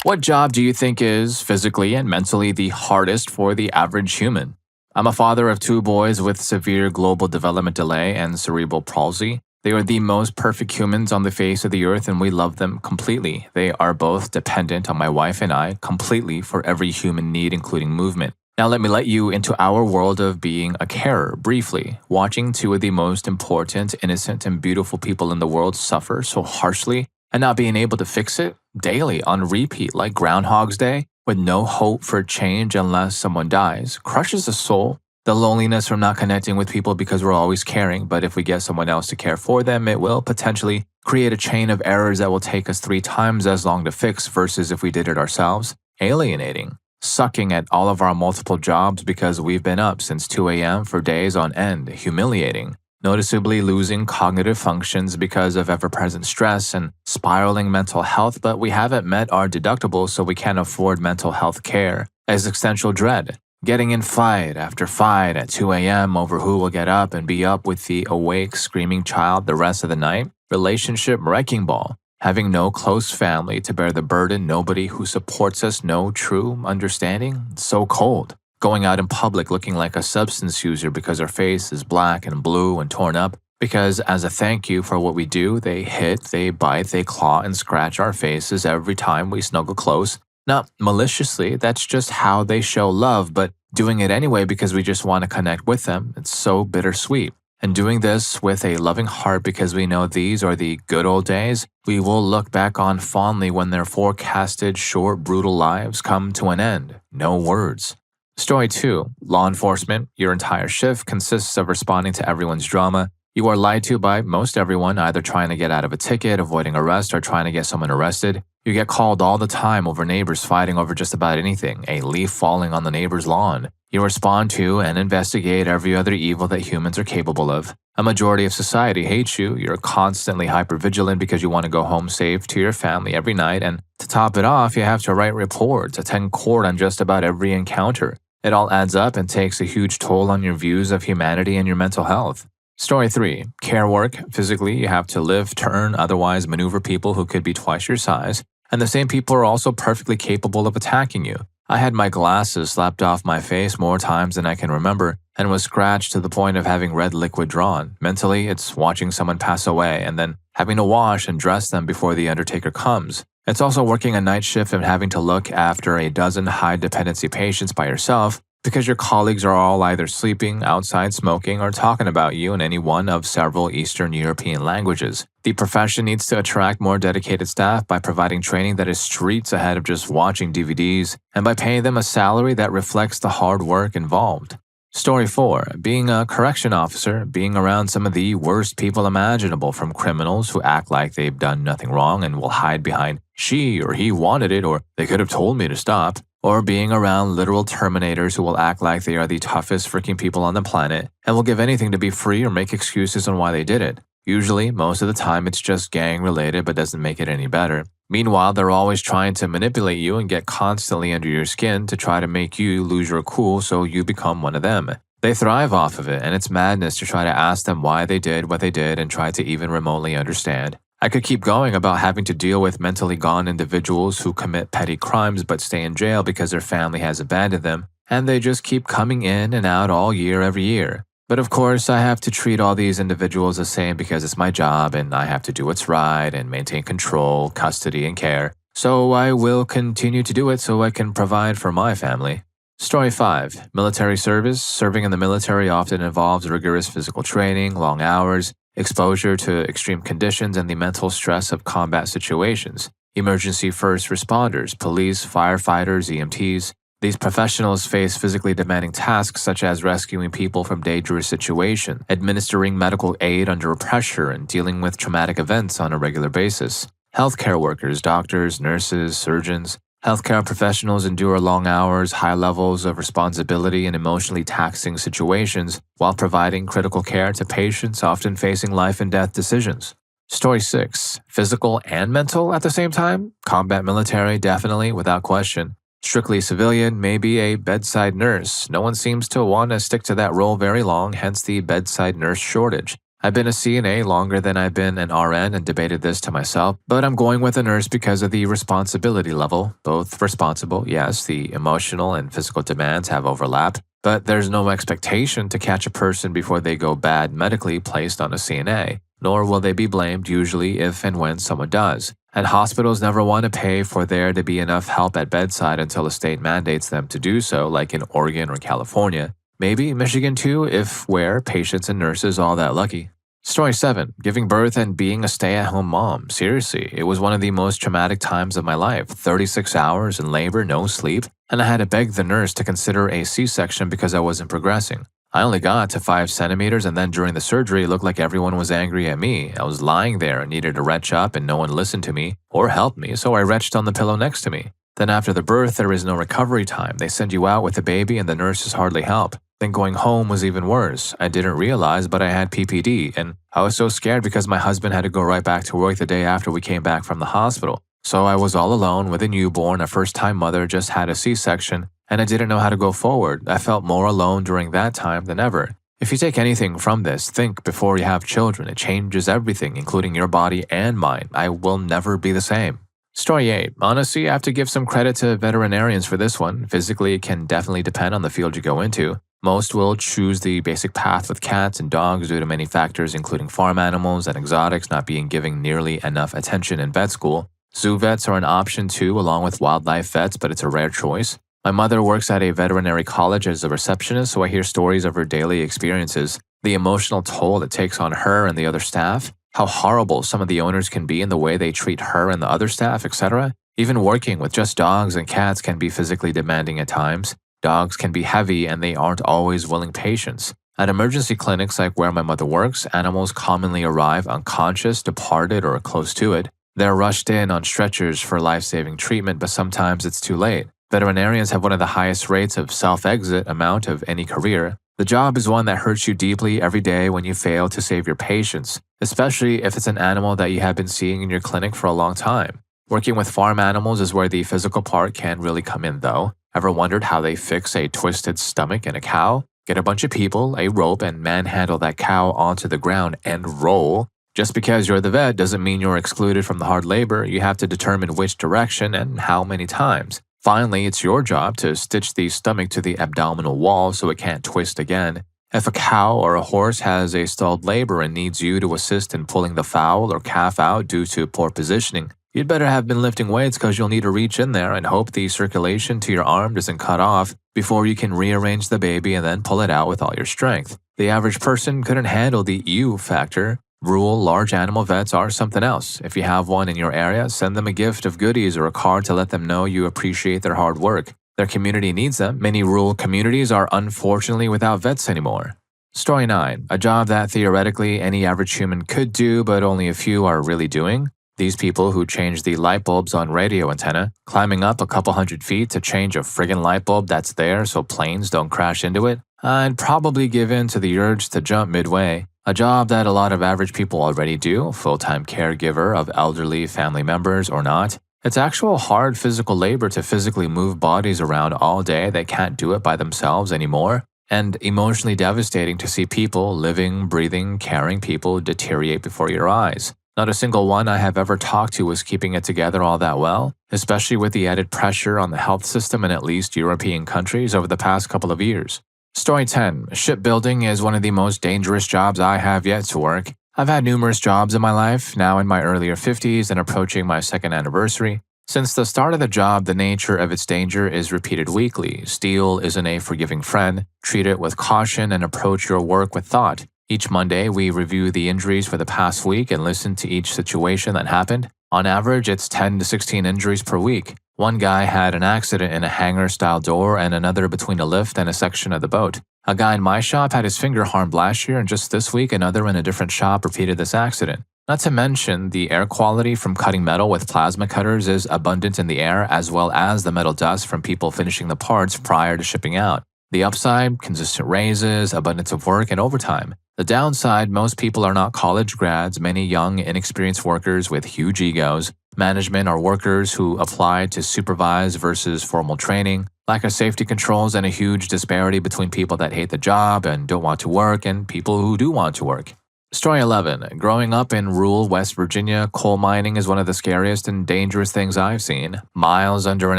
What job do you think is physically and mentally the hardest for the average human? I'm a father of two boys with severe global development delay and cerebral palsy. They are the most perfect humans on the face of the earth, and we love them completely. They are both dependent on my wife and I completely for every human need, including movement. Now, let you into our world of being a carer briefly. Watching two of the most important, innocent, and beautiful people in the world suffer so harshly and not being able to fix it daily on repeat like Groundhog's Day with no hope for change unless someone dies crushes the soul. The loneliness from not connecting with people because we're always caring, but if we get someone else to care for them, it will potentially create a chain of errors that will take us 3 times as long to fix versus if we did it ourselves. Alienating. Sucking at all of our multiple jobs because we've been up since 2 a.m. for days on end. Humiliating. Noticeably losing cognitive functions because of ever-present stress and spiraling mental health, but we haven't met our deductible so we can't afford mental health care. Existential dread. Getting in fight after fight at 2 a.m. over who will get up and be up with the awake, screaming child the rest of the night. Relationship wrecking ball. Having no close family to bear the burden, nobody who supports us, no true understanding. It's so cold. Going out in public looking like a substance user because our face is black and blue and torn up. Because as a thank you for what we do, they hit, they bite, they claw and scratch our faces every time we snuggle close. Not maliciously, that's just how they show love, but doing it anyway because we just want to connect with them. It's so bittersweet. And doing this with a loving heart because we know these are the good old days we will look back on fondly when their forecasted short, brutal lives come to an end. No words. Story 2. Law enforcement. Your entire shift consists of responding to everyone's drama. You are lied to by most everyone, either trying to get out of a ticket, avoiding arrest, or trying to get someone arrested. You get called all the time over neighbors fighting over just about anything, a leaf falling on the neighbor's lawn. You respond to and investigate every other evil that humans are capable of. A majority of society hates you. You're constantly hypervigilant because you want to go home safe to your family every night, and to top it off, you have to write reports, attend court on just about every encounter. It all adds up and takes a huge toll on your views of humanity and your mental health. Story 3. Care work. Physically, you have to live, turn, otherwise maneuver people who could be twice your size, and the same people are also perfectly capable of attacking you. I had my glasses slapped off my face more times than I can remember and was scratched to the point of having red liquid drawn. Mentally, it's watching someone pass away and then having to wash and dress them before the undertaker comes. It's also working a night shift and having to look after a dozen high-dependency patients by yourself because your colleagues are all either sleeping, outside smoking, or talking about you in any one of several Eastern European languages. The profession needs to attract more dedicated staff by providing training that is streets ahead of just watching DVDs, and by paying them a salary that reflects the hard work involved. Story 4. Being a correction officer, being around some of the worst people imaginable, from criminals who act like they've done nothing wrong and will hide behind she or he wanted it or they could have told me to stop, or being around literal terminators who will act like they are the toughest freaking people on the planet and will give anything to be free or make excuses on why they did it. Usually, most of the time, it's just gang-related but doesn't make it any better. Meanwhile, they're always trying to manipulate you and get constantly under your skin to try to make you lose your cool so you become one of them. They thrive off of it, and it's madness to try to ask them why they did what they did and try to even remotely understand. I could keep going about having to deal with mentally gone individuals who commit petty crimes but stay in jail because their family has abandoned them, and they just keep coming in and out all year every year. But of course, I have to treat all these individuals the same because it's my job and I have to do what's right and maintain control, custody, and care. So I will continue to do it so I can provide for my family. Story 5. Military service. Serving in the military often involves rigorous physical training, long hours, exposure to extreme conditions, and the mental stress of combat situations. Emergency first responders, police, firefighters, EMTs. These professionals face physically demanding tasks such as rescuing people from dangerous situations, administering medical aid under pressure, and dealing with traumatic events on a regular basis. Healthcare workers, doctors, nurses, surgeons. Healthcare professionals endure long hours, high levels of responsibility, and emotionally taxing situations while providing critical care to patients often facing life and death decisions. Story 6. Physical and mental at the same time? Combat military, definitely, without question. Strictly civilian, maybe a bedside nurse. No one seems to want to stick to that role very long, hence the bedside nurse shortage. I've been a CNA longer than I've been an RN and debated this to myself, but I'm going with a nurse because of the responsibility level. Both responsible, yes, the emotional and physical demands have overlap, but there's no expectation to catch a person before they go bad medically placed on a CNA, nor will they be blamed usually if and when someone does. And hospitals never want to pay for there to be enough help at bedside until the state mandates them to do so, like in Oregon or California. Maybe Michigan too, if where patients and nurses all that lucky. Story 7. Giving birth and being a stay-at-home mom. Seriously, it was one of the most traumatic times of my life. 36 hours in labor, no sleep, and I had to beg the nurse to consider a C-section because I wasn't progressing. I only got to 5 centimeters, and then during the surgery, it looked like everyone was angry at me. I was lying there and needed to retch up, and no one listened to me or helped me, so I retched on the pillow next to me. Then after the birth, there is no recovery time. They send you out with the baby, and the nurses hardly help. Then going home was even worse. I didn't realize, but I had PPD, and I was so scared because my husband had to go right back to work the day after we came back from the hospital. So I was all alone with a newborn, a first-time mother just had a C-section, and I didn't know how to go forward. I felt more alone during that time than ever. If you take anything from this, think before you have children. It changes everything, including your body and mind. I will never be the same. Story 8. Honestly, I have to give some credit to veterinarians for this one. Physically, it can definitely depend on the field you go into. Most will choose the basic path with cats and dogs due to many factors, including farm animals and exotics not being given nearly enough attention in vet school. Zoo vets are an option too, along with wildlife vets, but it's a rare choice. My mother works at a veterinary college as a receptionist, so I hear stories of her daily experiences, the emotional toll it takes on her and the other staff, how horrible some of the owners can be in the way they treat her and the other staff, etc. Even working with just dogs and cats can be physically demanding at times. Dogs can be heavy and they aren't always willing patients. At emergency clinics like where my mother works, animals commonly arrive unconscious, departed, or close to it. They're rushed in on stretchers for life-saving treatment, but sometimes it's too late. Veterinarians have one of the highest rates of self-exit amount of any career. The job is one that hurts you deeply every day when you fail to save your patients, especially if it's an animal that you have been seeing in your clinic for a long time. Working with farm animals is where the physical part can really come in though. Ever wondered how they fix a twisted stomach in a cow? Get a bunch of people, a rope, and manhandle that cow onto the ground and roll. Just because you're the vet doesn't mean you're excluded from the hard labor. You have to determine which direction and how many times. Finally, it's your job to stitch the stomach to the abdominal wall so it can't twist again. If a cow or a horse has a stalled labor and needs you to assist in pulling the foal or calf out due to poor positioning, you'd better have been lifting weights because you'll need to reach in there and hope the circulation to your arm doesn't cut off before you can rearrange the baby and then pull it out with all your strength. The average person couldn't handle the you factor. Rural large animal vets are something else. If you have one in your area, send them a gift of goodies or a card to let them know you appreciate their hard work. Their community needs them. Many rural communities are unfortunately without vets anymore. Story 9. A job that theoretically any average human could do, but only a few are really doing. These people who change the light bulbs on radio antenna, climbing up a couple hundred feet to change a friggin' light bulb that's there so planes don't crash into it, I'd probably give in to the urge to jump midway. A job that a lot of average people already do, full-time caregiver of elderly family members or not. It's actual hard physical labor to physically move bodies around all day that can't do it by themselves anymore, and emotionally devastating to see people, living, breathing, caring people deteriorate before your eyes. Not a single one I have ever talked to was keeping it together all that well, especially with the added pressure on the health system in at least European countries over the past couple of years. Story 10. Shipbuilding is one of the most dangerous jobs I have yet to work. I've had numerous jobs in my life, now in my earlier 50s and approaching my second anniversary. Since the start of the job, the nature of its danger is repeated weekly. Steel isn't a forgiving friend. Treat it with caution and approach your work with thought. Each Monday, we review the injuries for the past week and listen to each situation that happened. On average, it's 10 to 16 injuries per week. One guy had an accident in a hangar-style door and another between a lift and a section of the boat. A guy in my shop had his finger harmed last year, and just this week, another in a different shop repeated this accident. Not to mention, the air quality from cutting metal with plasma cutters is abundant in the air, as well as the metal dust from people finishing the parts prior to shipping out. The upside, consistent raises, abundance of work, and overtime. The downside, most people are not college grads, many young, inexperienced workers with huge egos. Management are workers who apply to supervise versus formal training. Lack of safety controls and a huge disparity between people that hate the job and don't want to work and people who do want to work. Story 11. Growing up in rural West Virginia, coal mining is one of the scariest and dangerous things I've seen. Miles under an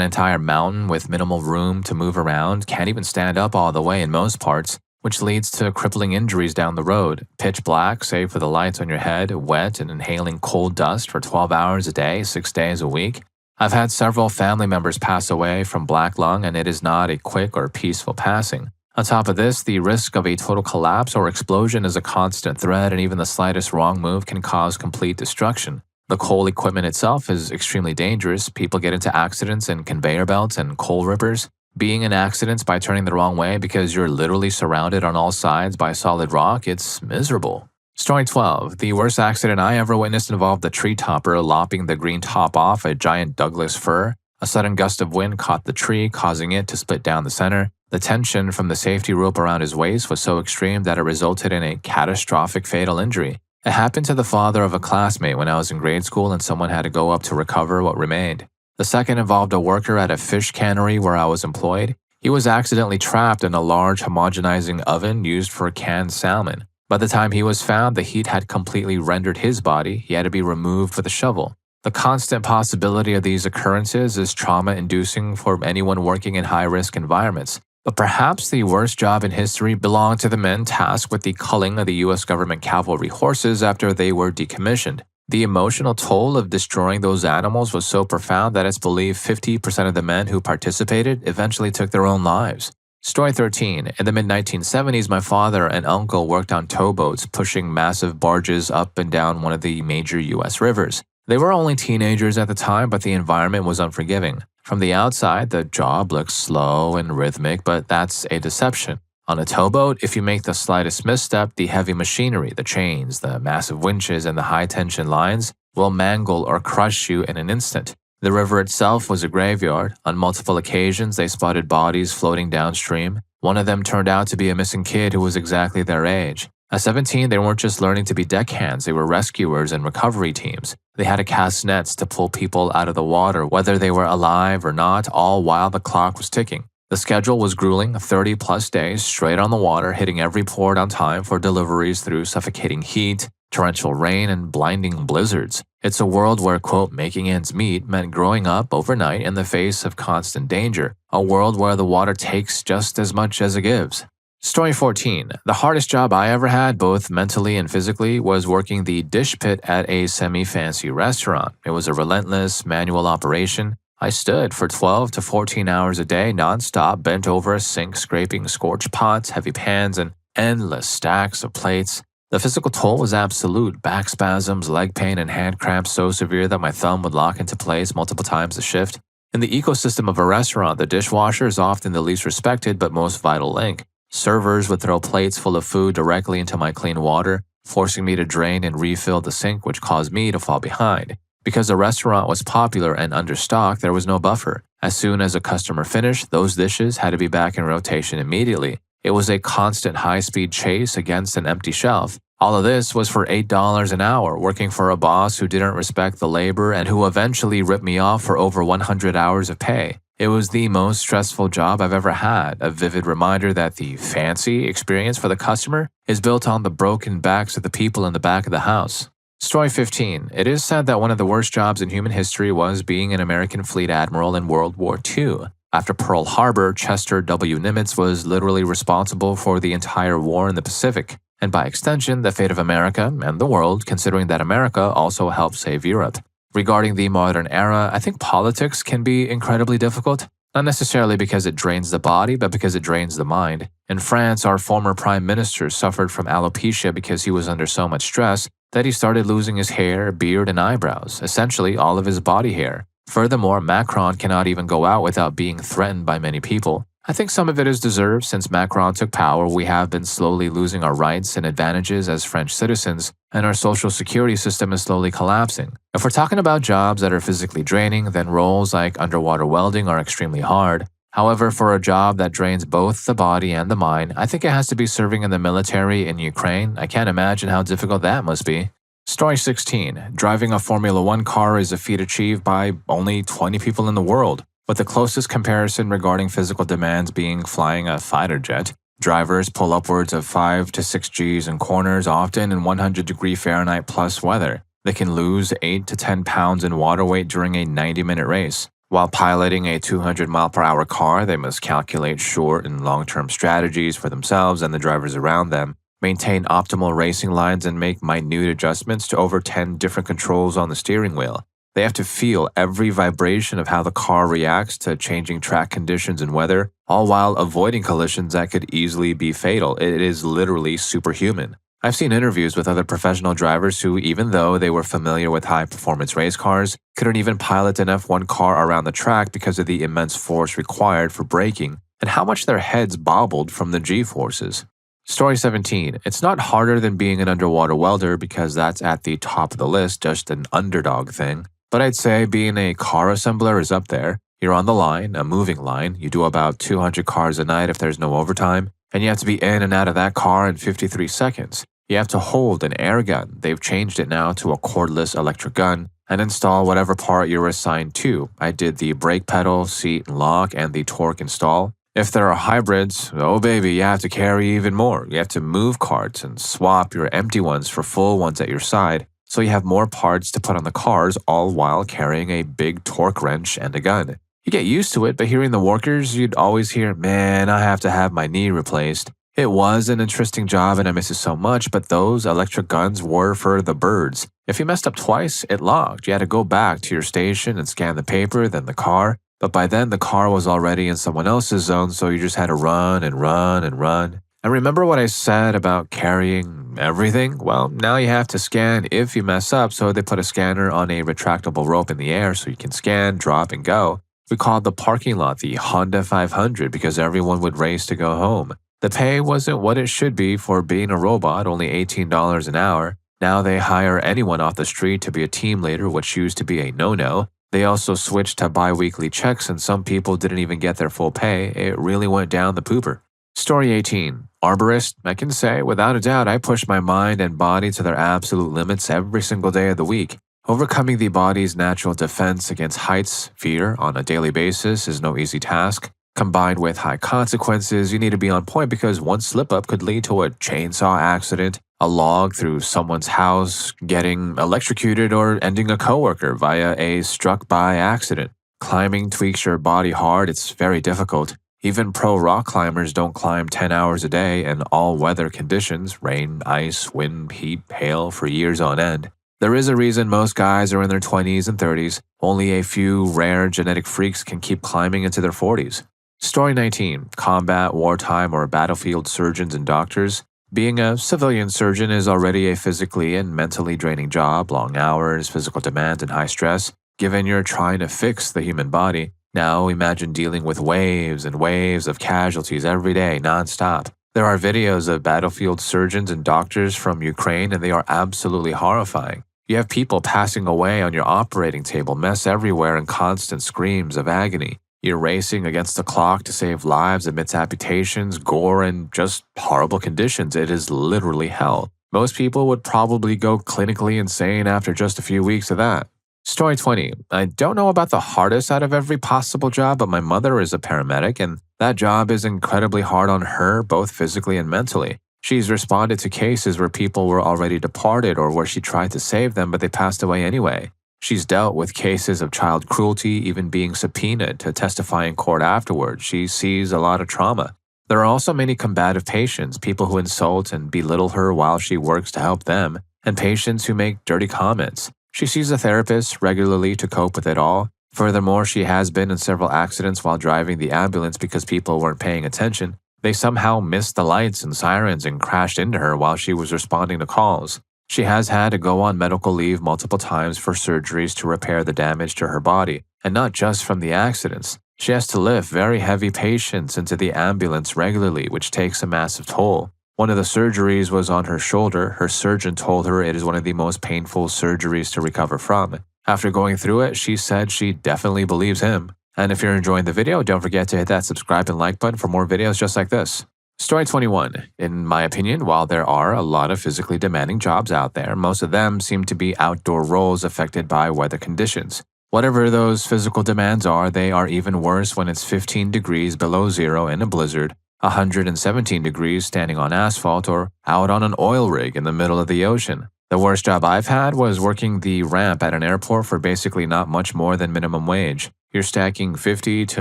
entire mountain with minimal room to move around, can't even stand up all the way in most parts, which leads to crippling injuries down the road. Pitch black, save for the lights on your head, wet and inhaling coal dust for 12 hours a day, 6 days a week. I've had several family members pass away from black lung, and it is not a quick or peaceful passing. On top of this, the risk of a total collapse or explosion is a constant threat, and even the slightest wrong move can cause complete destruction. The coal equipment itself is extremely dangerous. People get into accidents in conveyor belts and coal rippers. Being in accidents by turning the wrong way because you're literally surrounded on all sides by solid rock, it's miserable. Story 12. The worst accident I ever witnessed involved a tree topper lopping the green top off a giant Douglas fir. A sudden gust of wind caught the tree, causing it to split down the center. The tension from the safety rope around his waist was so extreme that it resulted in a catastrophic fatal injury. It happened to the father of a classmate when I was in grade school, and someone had to go up to recover what remained. The second involved a worker at a fish cannery where I was employed. He was accidentally trapped in a large homogenizing oven used for canned salmon. By the time he was found, the heat had completely rendered his body. He had to be removed with a shovel. The constant possibility of these occurrences is trauma-inducing for anyone working in high-risk environments. But perhaps the worst job in history belonged to the men tasked with the culling of the U.S. government cavalry horses after they were decommissioned. The emotional toll of destroying those animals was so profound that it's believed 50% of the men who participated eventually took their own lives. Story 13. In the mid-1970s, my father and uncle worked on towboats, pushing massive barges up and down one of the major U.S. rivers. They were only teenagers at the time, but the environment was unforgiving. From the outside, the job looks slow and rhythmic, but that's a deception. On a towboat, if you make the slightest misstep, the heavy machinery, the chains, the massive winches, and the high-tension lines will mangle or crush you in an instant. The river itself was a graveyard. On multiple occasions, they spotted bodies floating downstream. One of them turned out to be a missing kid who was exactly their age. At 17, they weren't just learning to be deckhands, they were rescuers and recovery teams. They had to cast nets to pull people out of the water, whether they were alive or not, all while the clock was ticking. The schedule was grueling, 30-plus days straight on the water, hitting every port on time for deliveries through suffocating heat, torrential rain, and blinding blizzards. It's a world where, quote, making ends meet meant growing up overnight in the face of constant danger, a world where the water takes just as much as it gives. Story 14. The hardest job I ever had, both mentally and physically, was working the dish pit at a semi-fancy restaurant. It was a relentless, manual operation. I stood for 12 to 14 hours a day, nonstop, bent over a sink, scraping scorched pots, heavy pans, and endless stacks of plates. The physical toll was absolute. Back spasms, leg pain, and hand cramps so severe that my thumb would lock into place multiple times a shift. In the ecosystem of a restaurant, the dishwasher is often the least respected but most vital link. Servers would throw plates full of food directly into my clean water, forcing me to drain and refill the sink, which caused me to fall behind. Because the restaurant was popular and understocked, there was no buffer. As soon as a customer finished, those dishes had to be back in rotation immediately. It was a constant high-speed chase against an empty shelf. All of this was for $8 an hour, working for a boss who didn't respect the labor and who eventually ripped me off for over 100 hours of pay. It was the most stressful job I've ever had, a vivid reminder that the fancy experience for the customer is built on the broken backs of the people in the back of the house. Story 15. It is said that one of the worst jobs in human history was being an American fleet admiral in World War II. After Pearl Harbor, Chester W. Nimitz was literally responsible for the entire war in the Pacific, and by extension, the fate of America and the world, considering that America also helped save Europe. Regarding the modern era, I think politics can be incredibly difficult, not necessarily because it drains the body, but because it drains the mind. In France, our former prime minister suffered from alopecia because he was under so much stress that he started losing his hair, beard, and eyebrows, essentially all of his body hair. Furthermore, Macron cannot even go out without being threatened by many people. I think some of it is deserved. Since Macron took power, we have been slowly losing our rights and advantages as French citizens, and our social security system is slowly collapsing. If we're talking about jobs that are physically draining, then roles like underwater welding are extremely hard. However, for a job that drains both the body and the mind, I think it has to be serving in the military in Ukraine. I can't imagine how difficult that must be. Story 16. Driving a Formula One car is a feat achieved by only 20 people in the world, with the closest comparison regarding physical demands being flying a fighter jet. Drivers pull upwards of 5 to 6 Gs in corners, often in 100-degree Fahrenheit plus weather. They can lose 8 to 10 pounds in water weight during a 90-minute race. While piloting a 200-mile-per-hour car, they must calculate short and long-term strategies for themselves and the drivers around them, maintain optimal racing lines, and make minute adjustments to over 10 different controls on the steering wheel. They have to feel every vibration of how the car reacts to changing track conditions and weather, all while avoiding collisions that could easily be fatal. It is literally superhuman. I've seen interviews with other professional drivers who, even though they were familiar with high-performance race cars, couldn't even pilot an F1 car around the track because of the immense force required for braking and how much their heads bobbled from the G-forces. Story 17. It's not harder than being an underwater welder because that's at the top of the list, just an underdog thing. But I'd say being a car assembler is up there. You're on the line, a moving line. You do about 200 cars a night if there's no overtime, and you have to be in and out of that car in 53 seconds. You have to hold an air gun. They've changed it now to a cordless electric gun, and install whatever part you're assigned to. I did the brake pedal, seat and lock, and the torque install. If there are hybrids, oh baby, you have to carry even more. You have to move carts and swap your empty ones for full ones at your side, so you have more parts to put on the cars, all while carrying a big torque wrench and a gun. You get used to it, but hearing the workers, you'd always hear, man, I have to have my knee replaced. It was an interesting job and I miss it so much, but those electric guns were for the birds. If you messed up twice, it logged. You had to go back to your station and scan the paper, then the car. But by then, the car was already in someone else's zone, so you just had to run and run and run. And remember what I said about carrying everything? Well, now you have to scan if you mess up, so they put a scanner on a retractable rope in the air so you can scan, drop, and go. We called the parking lot the Honda 500 because everyone would race to go home. The pay wasn't what it should be for being a robot, only $18 an hour. Now they hire anyone off the street to be a team leader, which used to be a no-no. They also switched to bi-weekly checks and some people didn't even get their full pay. It really went down the pooper. Story 18. Arborist, I can say, without a doubt, I push my mind and body to their absolute limits every single day of the week. Overcoming the body's natural defense against heights, fear, on a daily basis is no easy task. Combined with high consequences, you need to be on point because one slip-up could lead to a chainsaw accident, a log through someone's house, getting electrocuted, or ending a coworker via a struck-by accident. Climbing tweaks your body hard. It's very difficult. Even pro rock climbers don't climb 10 hours a day in all-weather conditions, rain, ice, wind, heat, hail, for years on end. There is a reason most guys are in their 20s and 30s. Only a few rare genetic freaks can keep climbing into their 40s. Story 19. Combat, wartime, or battlefield surgeons and doctors. Being a civilian surgeon is already a physically and mentally draining job, long hours, physical demands, and high stress. Given you're trying to fix the human body, now imagine dealing with waves and waves of casualties every day, non-stop. There are videos of battlefield surgeons and doctors from Ukraine, and they are absolutely horrifying. You have people passing away on your operating table, mess everywhere, and constant screams of agony. You're racing against the clock to save lives amidst amputations, gore, and just horrible conditions. It is literally hell. Most people would probably go clinically insane after just a few weeks of that. Story 20. I don't know about the hardest out of every possible job, but my mother is a paramedic, and that job is incredibly hard on her, both physically and mentally. She's responded to cases where people were already departed or where she tried to save them, but they passed away anyway. She's dealt with cases of child cruelty, even being subpoenaed to testify in court afterwards. She sees a lot of trauma. There are also many combative patients, people who insult and belittle her while she works to help them, and patients who make dirty comments. She sees a therapist regularly to cope with it all. Furthermore, she has been in several accidents while driving the ambulance because people weren't paying attention. They somehow missed the lights and sirens and crashed into her while she was responding to calls. She has had to go on medical leave multiple times for surgeries to repair the damage to her body, and not just from the accidents. She has to lift very heavy patients into the ambulance regularly, which takes a massive toll. One of the surgeries was on her shoulder. Her surgeon told her it is one of the most painful surgeries to recover from. After going through it, she said she definitely believes him. And if you're enjoying the video, don't forget to hit that subscribe and like button for more videos just like this. Story 21. In my opinion, while there are a lot of physically demanding jobs out there, most of them seem to be outdoor roles affected by weather conditions. Whatever those physical demands are, they are even worse when it's 15 degrees below zero in a blizzard, 117 degrees standing on asphalt, or out on an oil rig in the middle of the ocean. The worst job I've had was working the ramp at an airport for basically not much more than minimum wage. You're stacking 50 to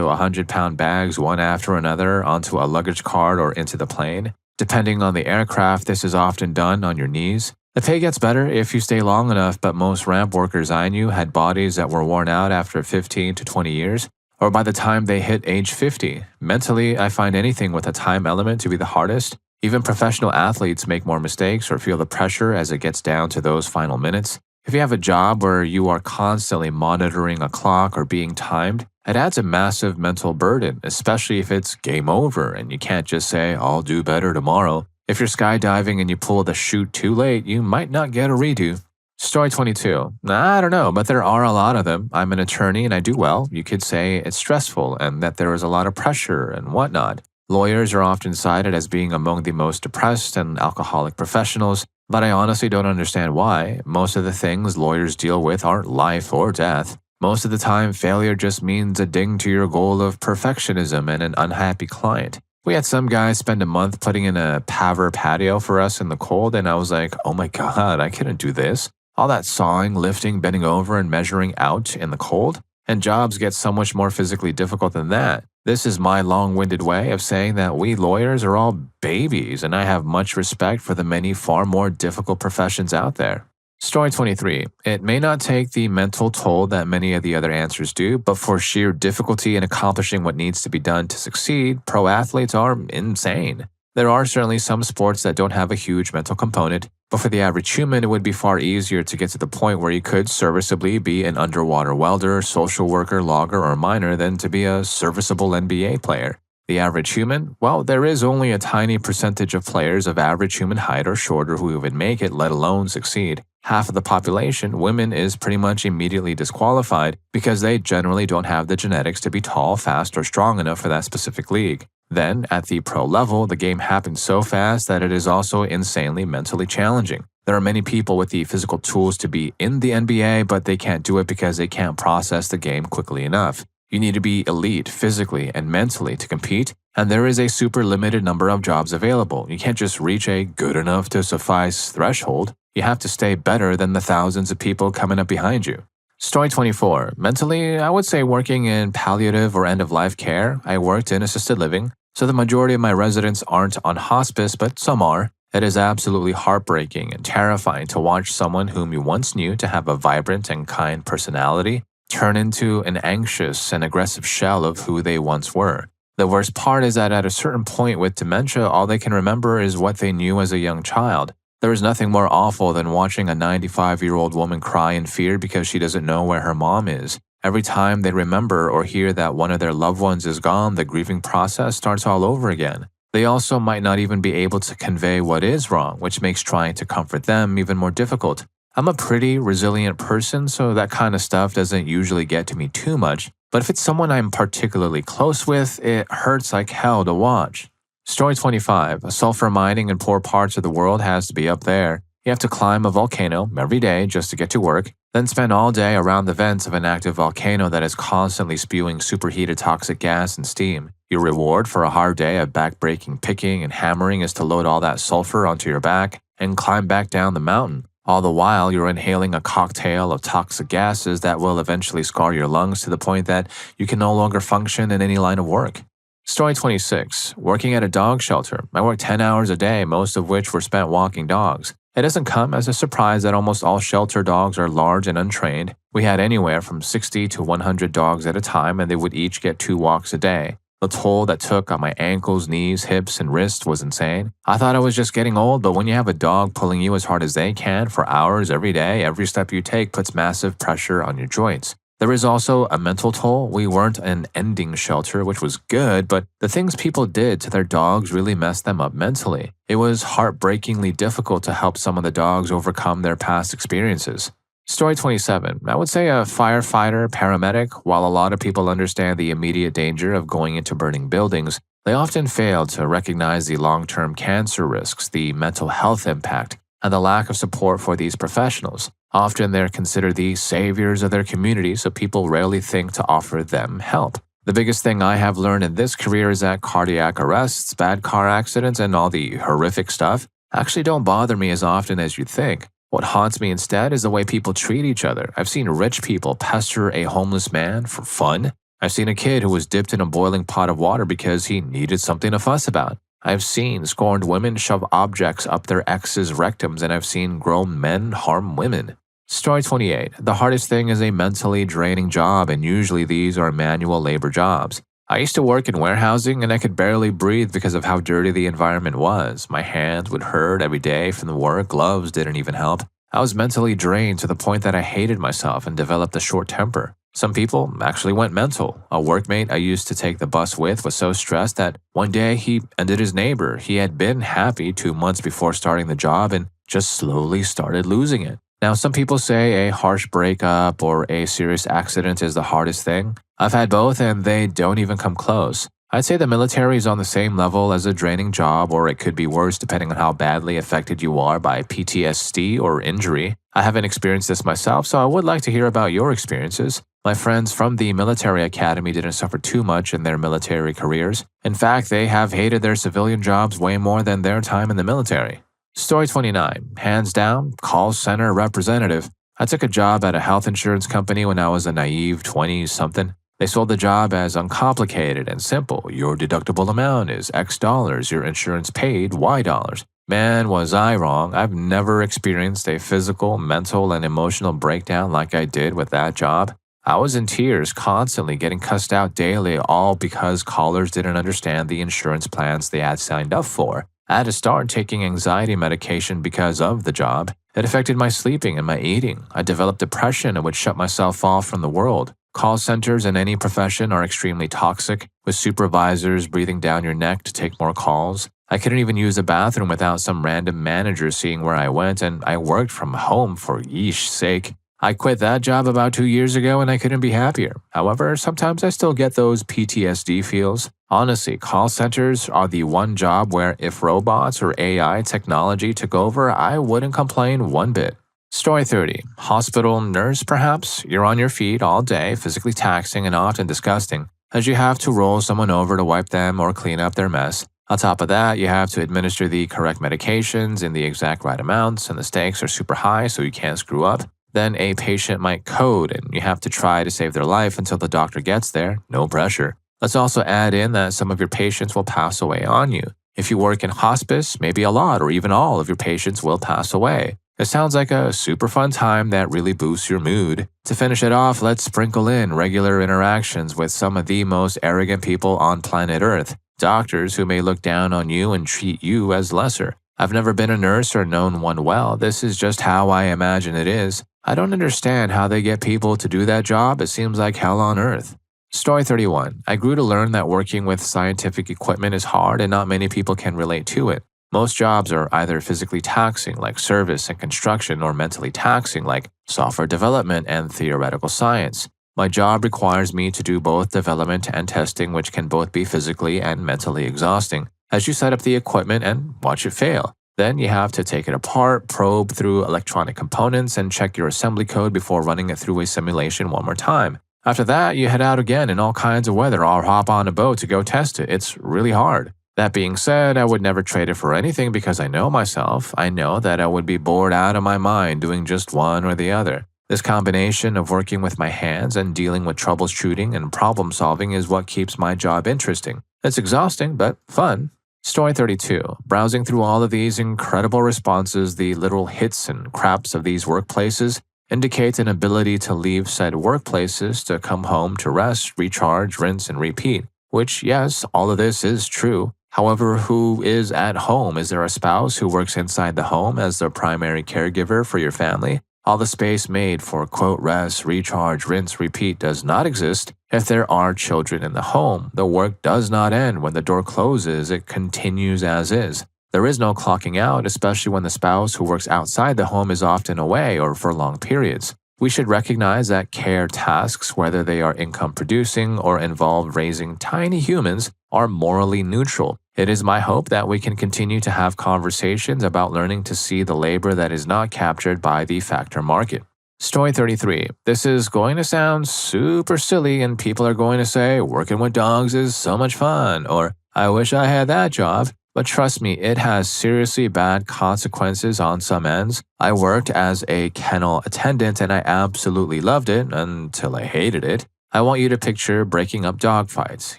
100-pound bags one after another onto a luggage cart or into the plane. Depending on the aircraft, this is often done on your knees. The pay gets better if you stay long enough, but most ramp workers I knew had bodies that were worn out after 15 to 20 years, or by the time they hit age 50. Mentally, I find anything with a time element to be the hardest. Even professional athletes make more mistakes or feel the pressure as it gets down to those final minutes. If you have a job where you are constantly monitoring a clock or being timed, it adds a massive mental burden, especially if it's game over and you can't just say, "I'll do better tomorrow." If you're skydiving and you pull the chute too late, you might not get a redo. Story 22. I don't know, but there are a lot of them. I'm an attorney and I do well. You could say it's stressful and that there is a lot of pressure and whatnot. Lawyers are often cited as being among the most depressed and alcoholic professionals, but I honestly don't understand why. Most of the things lawyers deal with aren't life or death. Most of the time, failure just means a ding to your goal of perfectionism and an unhappy client. We had some guy spend a month putting in a paver patio for us in the cold, and I was like, oh my god, I couldn't do this. All that sawing, lifting, bending over, and measuring out in the cold? And jobs get so much more physically difficult than that. This is my long-winded way of saying that we lawyers are all babies, and I have much respect for the many far more difficult professions out there. Story 23. It may not take the mental toll that many of the other answers do, but for sheer difficulty in accomplishing what needs to be done to succeed, pro athletes are insane. There are certainly some sports that don't have a huge mental component, but for the average human, it would be far easier to get to the point where you could serviceably be an underwater welder, social worker, logger, or miner than to be a serviceable NBA player. The average human? Well, there is only a tiny percentage of players of average human height or shorter who even make it, let alone succeed. Half of the population, women, is pretty much immediately disqualified because they generally don't have the genetics to be tall, fast, or strong enough for that specific league. Then, at the pro level, the game happens so fast that it is also insanely mentally challenging. There are many people with the physical tools to be in the NBA, but they can't do it because they can't process the game quickly enough. You need to be elite physically and mentally to compete, and there is a super limited number of jobs available. You can't just reach a good enough to suffice threshold. You have to stay better than the thousands of people coming up behind you. Story 24. Mentally, I would say working in palliative or end-of-life care. I worked in assisted living, so the majority of my residents aren't on hospice, but some are. It is absolutely heartbreaking and terrifying to watch someone whom you once knew to have a vibrant and kind personality turn into an anxious and aggressive shell of who they once were. The worst part is that at a certain point with dementia, all they can remember is what they knew as a young child. There is nothing more awful than watching a 95-year-old woman cry in fear because she doesn't know where her mom is. Every time they remember or hear that one of their loved ones is gone, the grieving process starts all over again. They also might not even be able to convey what is wrong, which makes trying to comfort them even more difficult. I'm a pretty resilient person, so that kind of stuff doesn't usually get to me too much, but if it's someone I'm particularly close with, it hurts like hell to watch. Story 25. Sulfur mining in poor parts of the world has to be up there. You have to climb a volcano every day just to get to work, then spend all day around the vents of an active volcano that is constantly spewing superheated toxic gas and steam. Your reward for a hard day of back-breaking picking and hammering is to load all that sulfur onto your back and climb back down the mountain. All the while, you're inhaling a cocktail of toxic gases that will eventually scar your lungs to the point that you can no longer function in any line of work. Story 26. Working at a dog shelter. I worked 10 hours a day, most of which were spent walking dogs. It doesn't come as a surprise that almost all shelter dogs are large and untrained. We had anywhere from 60 to 100 dogs at a time, and they would each get 2 walks a day. The toll that took on my ankles, knees, hips, and wrists was insane. I thought I was just getting old, but when you have a dog pulling you as hard as they can for hours every day, every step you take puts massive pressure on your joints. There is also a mental toll. We weren't an ending shelter, which was good, but the things people did to their dogs really messed them up mentally. It was heartbreakingly difficult to help some of the dogs overcome their past experiences. Story 27. I would say a firefighter, paramedic. While a lot of people understand the immediate danger of going into burning buildings, they often fail to recognize the long-term cancer risks, the mental health impact, and the lack of support for these professionals. Often they're considered the saviors of their community, so people rarely think to offer them help. The biggest thing I have learned in this career is that cardiac arrests, bad car accidents, and all the horrific stuff actually don't bother me as often as you'd think. What haunts me instead is the way people treat each other. I've seen rich people pester a homeless man for fun. I've seen a kid who was dipped in a boiling pot of water because he needed something to fuss about. I've seen scorned women shove objects up their ex's rectums, and I've seen grown men harm women. Story 28. The hardest thing is a mentally draining job, and usually these are manual labor jobs. I used to work in warehousing, and I could barely breathe because of how dirty the environment was. My hands would hurt every day from the work, gloves didn't even help. I was mentally drained to the point that I hated myself and developed a short temper. Some people actually went mental. A workmate I used to take the bus with was so stressed that one day he ended his neighbor. He had been happy 2 months before starting the job and just slowly started losing it. Now, some people say a harsh breakup or a serious accident is the hardest thing. I've had both and they don't even come close. I'd say the military is on the same level as a draining job, or it could be worse depending on how badly affected you are by PTSD or injury. I haven't experienced this myself, so I would like to hear about your experiences. My friends from the military academy didn't suffer too much in their military careers. In fact, they have hated their civilian jobs way more than their time in the military. Story 29. Hands down, call center representative. I took a job at a health insurance company when I was a naive 20-something. They sold the job as uncomplicated and simple. Your deductible amount is X dollars, your insurance paid Y dollars. Man, was I wrong. I've never experienced a physical, mental, and emotional breakdown like I did with that job. I was in tears, constantly getting cussed out daily, all because callers didn't understand the insurance plans they had signed up for. I had to start taking anxiety medication because of the job. It affected my sleeping and my eating. I developed depression and would shut myself off from the world. Call centers in any profession are extremely toxic, with supervisors breathing down your neck to take more calls. I couldn't even use the bathroom without some random manager seeing where I went, and I worked from home for yeesh sake. I quit that job about 2 years ago and I couldn't be happier. However, sometimes I still get those PTSD feels. Honestly, call centers are the one job where if robots or AI technology took over, I wouldn't complain one bit. Story 30. Hospital nurse, perhaps? You're on your feet all day, physically taxing and often disgusting, as you have to roll someone over to wipe them or clean up their mess. On top of that, you have to administer the correct medications in the exact right amounts, and the stakes are super high so you can't screw up. Then a patient might code, and you have to try to save their life until the doctor gets there. No pressure. Let's also add in that some of your patients will pass away on you. If you work in hospice, maybe a lot or even all of your patients will pass away. It sounds like a super fun time that really boosts your mood. To finish it off, let's sprinkle in regular interactions with some of the most arrogant people on planet Earth. Doctors who may look down on you and treat you as lesser. I've never been a nurse or known one well. This is just how I imagine it is. I don't understand how they get people to do that job. It seems like hell on earth. Story 31. I grew to learn that working with scientific equipment is hard and not many people can relate to it. Most jobs are either physically taxing like service and construction or mentally taxing like software development and theoretical science. My job requires me to do both development and testing, which can both be physically and mentally exhausting, as you set up the equipment and watch it fail. Then you have to take it apart, probe through electronic components, and check your assembly code before running it through a simulation one more time. After that, you head out again in all kinds of weather or hop on a boat to go test it. It's really hard. That being said, I would never trade it for anything because I know myself. I know that I would be bored out of my mind doing just one or the other. This combination of working with my hands and dealing with troubleshooting and problem solving is what keeps my job interesting. It's exhausting, but fun. Story 32. Browsing through all of these incredible responses, the little hits and craps of these workplaces indicates an ability to leave said workplaces to come home to rest, recharge, rinse, and repeat. Which, yes, all of this is true. However, who is at home? Is there a spouse who works inside the home as the primary caregiver for your family? All the space made for quote rest, recharge, rinse, repeat does not exist if there are children in the home. The work does not end when the door closes, it continues as is. There is no clocking out, especially when the spouse who works outside the home is often away or for long periods. We should recognize that care tasks, whether they are income producing or involve raising tiny humans, are morally neutral. It is my hope that we can continue to have conversations about learning to see the labor that is not captured by the factor market. Story 33. This is going to sound super silly, and people are going to say, working with dogs is so much fun, or I wish I had that job. But trust me, it has seriously bad consequences on some ends. I worked as a kennel attendant and I absolutely loved it until I hated it. I want you to picture breaking up dog fights.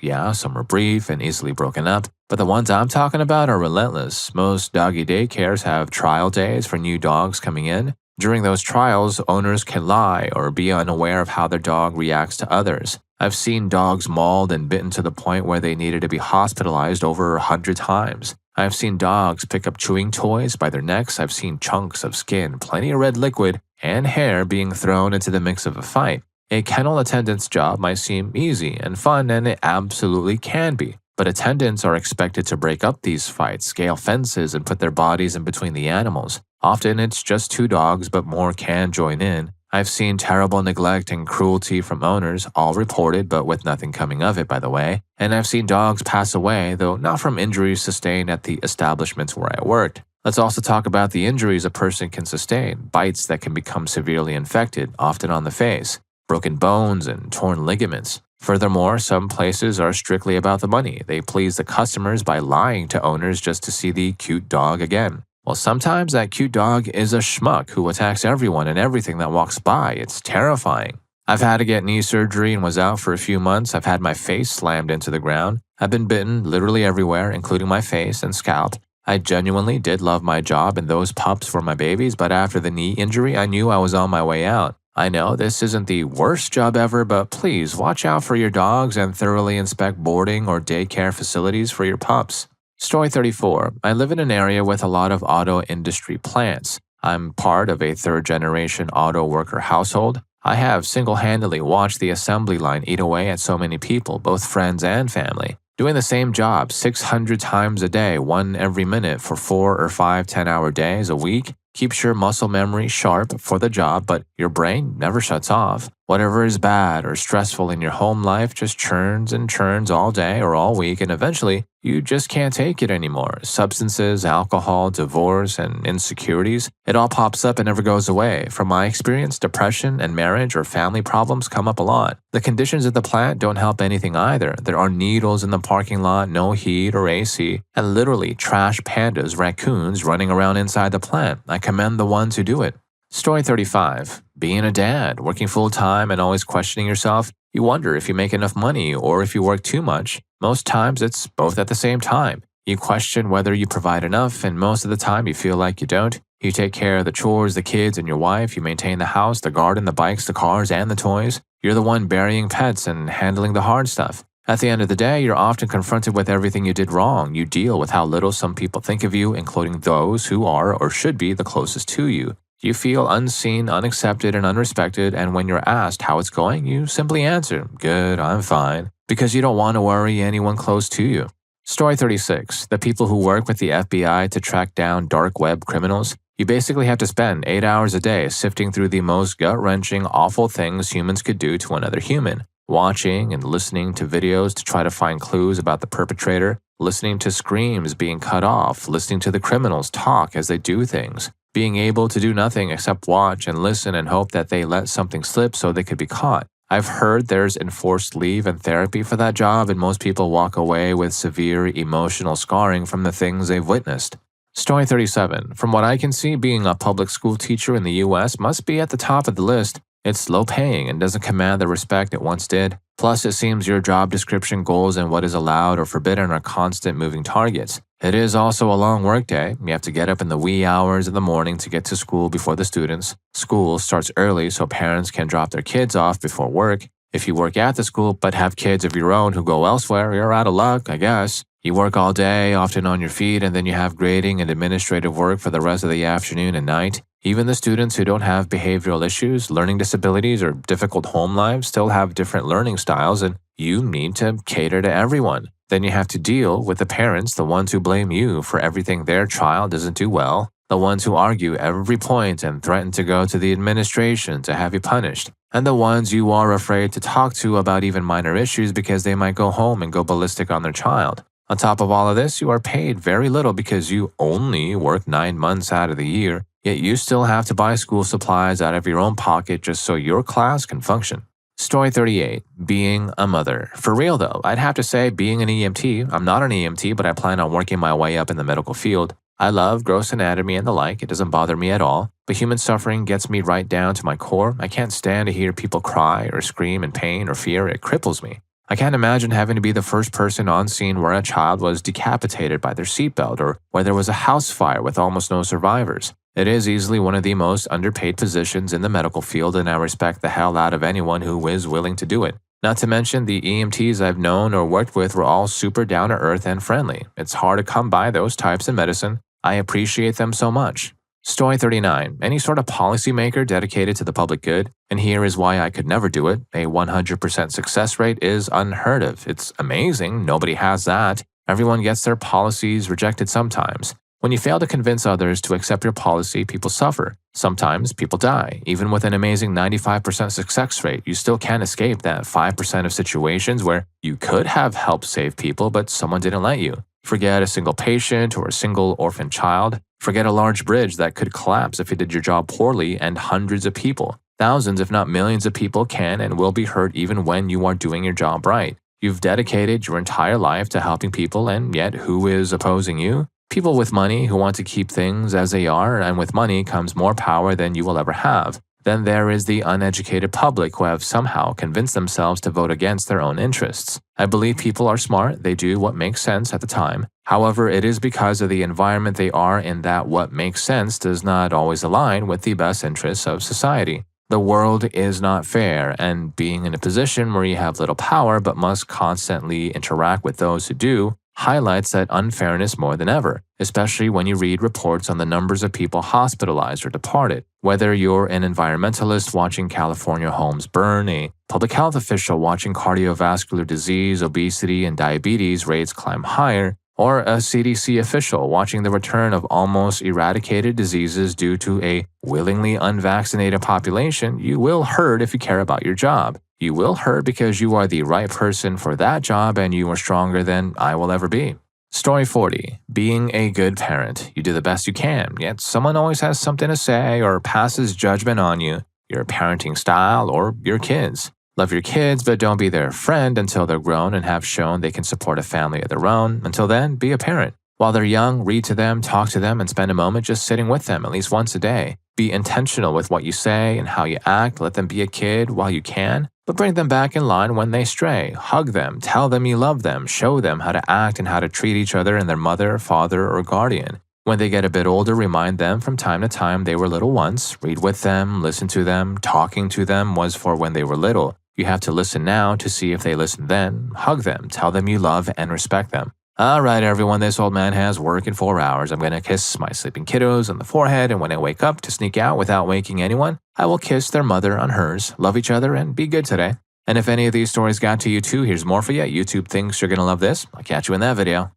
Yeah, some are brief and easily broken up, but the ones I'm talking about are relentless. Most doggy daycares have trial days for new dogs coming in. During those trials, owners can lie or be unaware of how their dog reacts to others. I've seen dogs mauled and bitten to the point where they needed to be hospitalized over 100 times. I've seen dogs pick up chewing toys by their necks. I've seen chunks of skin, plenty of red liquid, and hair being thrown into the mix of a fight. A kennel attendant's job might seem easy and fun, and it absolutely can be. But attendants are expected to break up these fights, scale fences, and put their bodies in between the animals. Often it's just two dogs, but more can join in. I've seen terrible neglect and cruelty from owners, all reported but with nothing coming of it, by the way. And I've seen dogs pass away, though not from injuries sustained at the establishments where I worked. Let's also talk about the injuries a person can sustain, bites that can become severely infected, often on the face, broken bones, and torn ligaments. Furthermore, some places are strictly about the money. They please the customers by lying to owners just to see the cute dog again. Well, sometimes that cute dog is a schmuck who attacks everyone and everything that walks by. It's terrifying. I've had to get knee surgery and was out for a few months. I've had my face slammed into the ground. I've been bitten literally everywhere, including my face and scalp. I genuinely did love my job and those pups were my babies, but after the knee injury, I knew I was on my way out. I know this isn't the worst job ever, but please watch out for your dogs and thoroughly inspect boarding or daycare facilities for your pups. Story 34. I live in an area with a lot of auto industry plants. I'm part of a third-generation auto worker household. I have single-handedly watched the assembly line eat away at so many people, both friends and family. Doing the same job 600 times a day, one every minute for 4 or 5 10-hour days a week, keeps your muscle memory sharp for the job, but your brain never shuts off. Whatever is bad or stressful in your home life just churns and churns all day or all week, and eventually you just can't take it anymore. Substances, alcohol, divorce, and insecurities, it all pops up and never goes away. From my experience, depression and marriage or family problems come up a lot. The conditions at the plant don't help anything either. There are needles in the parking lot, no heat or AC, and literally trash pandas, raccoons running around inside the plant. I commend the ones who do it. Story 35. Being a dad, working full-time and always questioning yourself, you wonder if you make enough money or if you work too much. Most times it's both at the same time. You question whether you provide enough, and most of the time you feel like you don't. You take care of the chores, the kids, and your wife. You maintain the house, the garden, the bikes, the cars, and the toys. You're the one burying pets and handling the hard stuff. At the end of the day, you're often confronted with everything you did wrong. You deal with how little some people think of you, including those who are or should be the closest to you. You feel unseen, unaccepted, and unrespected, and when you're asked how it's going, you simply answer, "Good, I'm fine," because you don't want to worry anyone close to you. Story 36. The people who work with the FBI to track down dark web criminals. You basically have to spend 8 hours a day sifting through the most gut-wrenching, awful things humans could do to another human. Watching and listening to videos to try to find clues about the perpetrator, listening to screams being cut off, listening to the criminals talk as they do things. Being able to do nothing except watch and listen and hope that they let something slip so they could be caught. I've heard there's enforced leave and therapy for that job, and most people walk away with severe emotional scarring from the things they've witnessed. Story 37. From what I can see, being a public school teacher in the US must be at the top of the list. It's low paying and doesn't command the respect it once did. Plus, it seems your job description, goals, and what is allowed or forbidden are constant moving targets. It is also a long workday. You have to get up in the wee hours of the morning to get to school before the students. School starts early so parents can drop their kids off before work. If you work at the school but have kids of your own who go elsewhere, you're out of luck, I guess. You work all day, often on your feet, and then you have grading and administrative work for the rest of the afternoon and night. Even the students who don't have behavioral issues, learning disabilities, or difficult home lives still have different learning styles, and you need to cater to everyone. Then you have to deal with the parents, the ones who blame you for everything their child doesn't do well, the ones who argue every point and threaten to go to the administration to have you punished, and the ones you are afraid to talk to about even minor issues because they might go home and go ballistic on their child. On top of all of this, you are paid very little because you only work 9 months out of the year, yet you still have to buy school supplies out of your own pocket just so your class can function. Story 38. Being a mother. For real though, I'd have to say being an EMT, I'm not an EMT, but I plan on working my way up in the medical field. I love gross anatomy and the like, it doesn't bother me at all, but human suffering gets me right down to my core. I can't stand to hear people cry or scream in pain or fear, it cripples me. I can't imagine having to be the first person on scene where a child was decapitated by their seatbelt or where there was a house fire with almost no survivors. It is easily one of the most underpaid positions in the medical field, and I respect the hell out of anyone who is willing to do it. Not to mention, the EMTs I've known or worked with were all super down-to-earth and friendly. It's hard to come by those types in medicine. I appreciate them so much. Story 39. Any sort of policymaker dedicated to the public good, and here is why I could never do it. A 100% success rate is unheard of. It's amazing, nobody has that. Everyone gets their policies rejected sometimes. When you fail to convince others to accept your policy, people suffer. Sometimes people die. Even with an amazing 95% success rate, you still can't escape that 5% of situations where you could have helped save people, but someone didn't let you. Forget a single patient or a single orphan child. Forget a large bridge that could collapse if you did your job poorly, and hundreds of people, thousands if not millions of people can and will be hurt even when you are doing your job right. You've dedicated your entire life to helping people, and yet who is opposing you? People with money who want to keep things as they are, and with money comes more power than you will ever have. Then there is the uneducated public who have somehow convinced themselves to vote against their own interests. I believe people are smart, they do what makes sense at the time. However, it is because of the environment they are in that what makes sense does not always align with the best interests of society. The world is not fair, and being in a position where you have little power but must constantly interact with those who do highlights that unfairness more than ever, especially when you read reports on the numbers of people hospitalized or departed. Whether you're an environmentalist watching California homes burn, a public health official watching cardiovascular disease, obesity, and diabetes rates climb higher, or a CDC official watching the return of almost eradicated diseases due to a willingly unvaccinated population, you will hurt if you care about your job. You will hurt because you are the right person for that job and you are stronger than I will ever be. Story 40. Being a good parent. You do the best you can, yet someone always has something to say or passes judgment on you, your parenting style, or your kids. Love your kids, but don't be their friend until they're grown and have shown they can support a family of their own. Until then, be a parent. While they're young, read to them, talk to them, and spend a moment just sitting with them at least once a day. Be intentional with what you say and how you act. Let them be a kid while you can, but bring them back in line when they stray. Hug them, tell them you love them, show them how to act and how to treat each other and their mother, father, or guardian. When they get a bit older, remind them from time to time they were little once. Read with them, listen to them. Talking to them was for when they were little. You have to listen now to see if they listen then. Hug them, tell them you love and respect them. Alright everyone, this old man has work in 4 hours. I'm gonna kiss my sleeping kiddos on the forehead, and when I wake up to sneak out without waking anyone, I will kiss their mother on hers. Love each other and be good today. And if any of these stories got to you too, here's more for you. YouTube thinks you're gonna love this. I'll catch you in that video.